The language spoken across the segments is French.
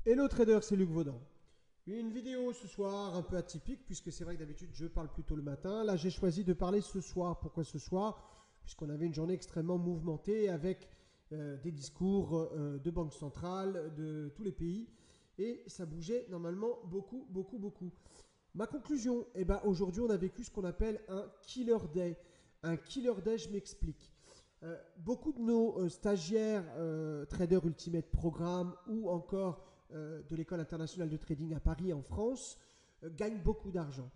Hello trader, c'est Luc Vaudan. Une vidéo ce soir un peu atypique puisque c'est vrai que d'habitude je parle plutôt le matin. Là j'ai choisi de parler ce soir. Pourquoi ce soir? Puisqu'on avait une journée extrêmement mouvementée avec des discours de banques centrales de tous les pays et ça bougeait normalement beaucoup, beaucoup, beaucoup. Ma conclusion, eh ben, aujourd'hui on a vécu ce qu'on appelle un killer day. Un killer day, je m'explique. Beaucoup de nos stagiaires Trader Ultimate Programme ou encore de l'école internationale de trading à Paris en France gagnent beaucoup d'argent.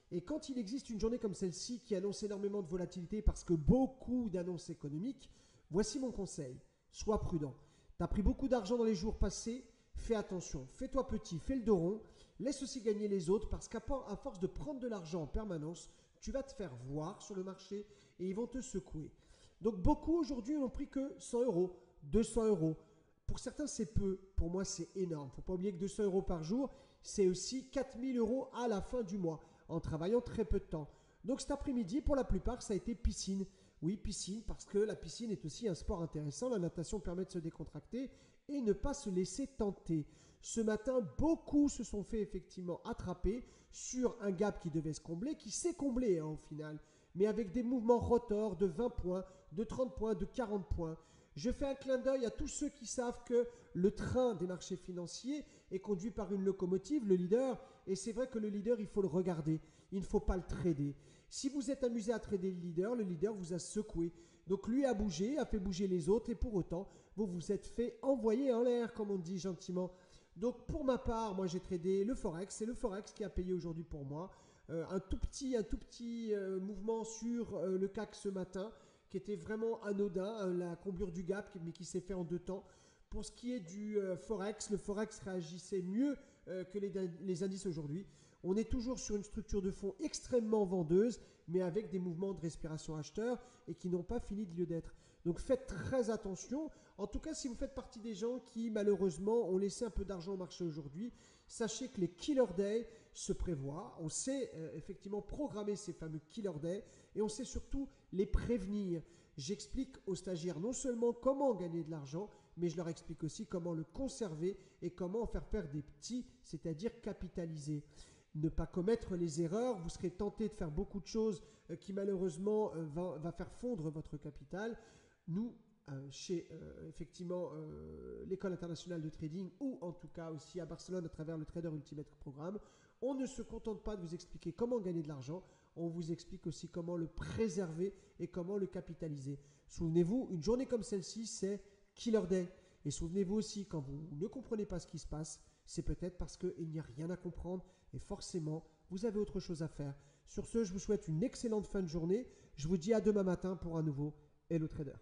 Et quand il existe une journée comme celle-ci qui annonce énormément de volatilité parce que beaucoup d'annonces économiques, voici mon conseil. Sois prudent. Tu as pris beaucoup d'argent dans les jours passés, fais attention. Fais-toi petit, fais le dos rond. Laisse aussi gagner les autres parce qu'à force de prendre de l'argent en permanence, tu vas te faire voir sur le marché et ils vont te secouer. Donc beaucoup aujourd'hui n'ont pris que 100 euros, 200 euros. Pour certains, c'est peu. Pour moi, c'est énorme. Il ne faut pas oublier que 200 euros par jour, c'est aussi 4000 euros à la fin du mois, en travaillant très peu de temps. Donc cet après-midi, pour la plupart, ça a été piscine. Oui, piscine, parce que la piscine est aussi un sport intéressant. La natation permet de se décontracter et ne pas se laisser tenter. Ce matin, beaucoup se sont fait effectivement attraper sur un gap qui devait se combler, qui s'est comblé au final, mais avec des mouvements rotors de 20 points, de 30 points, de 40 points. Je fais un clin d'œil à tous ceux qui savent que le train des marchés financiers est conduit par une locomotive, le leader, et c'est vrai que le leader, il faut le regarder, il ne faut pas le trader. Si vous êtes amusé à trader le leader vous a secoué. Donc lui a bougé, a fait bouger les autres, et pour autant, vous vous êtes fait envoyer en l'air, comme on dit gentiment. Donc pour ma part, moi j'ai tradé le Forex, c'est le Forex qui a payé aujourd'hui pour moi. Un tout petit mouvement sur le CAC ce matin qui était vraiment anodin, la comblure du gap, mais qui s'est fait en deux temps. Pour ce qui est du Forex, le Forex réagissait mieux que les indices aujourd'hui. On est toujours sur une structure de fond extrêmement vendeuse, mais avec des mouvements de respiration acheteur et qui n'ont pas fini de lieu d'être. Donc faites très attention. En tout cas, si vous faites partie des gens qui malheureusement ont laissé un peu d'argent au marché aujourd'hui, sachez que les killer days se prévoient. On sait effectivement programmer ces fameux killer days et on sait surtout les prévenir. J'explique aux stagiaires non seulement comment gagner de l'argent, mais je leur explique aussi comment le conserver et comment en faire perdre des petits, c'est-à-dire capitaliser. Ne pas commettre les erreurs, vous serez tenté de faire beaucoup de choses qui malheureusement va faire fondre votre capital. Nous, chez effectivement l'école internationale de trading ou en tout cas aussi à Barcelone à travers le Trader Ultimate Programme, on ne se contente pas de vous expliquer comment gagner de l'argent, on vous explique aussi comment le préserver et comment le capitaliser. Souvenez-vous, une journée comme celle-ci, c'est Killer Day. Et souvenez-vous aussi, quand vous ne comprenez pas ce qui se passe, c'est peut-être parce qu'il n'y a rien à comprendre et forcément, vous avez autre chose à faire. Sur ce, je vous souhaite une excellente fin de journée. Je vous dis à demain matin pour un nouveau Hello Trader.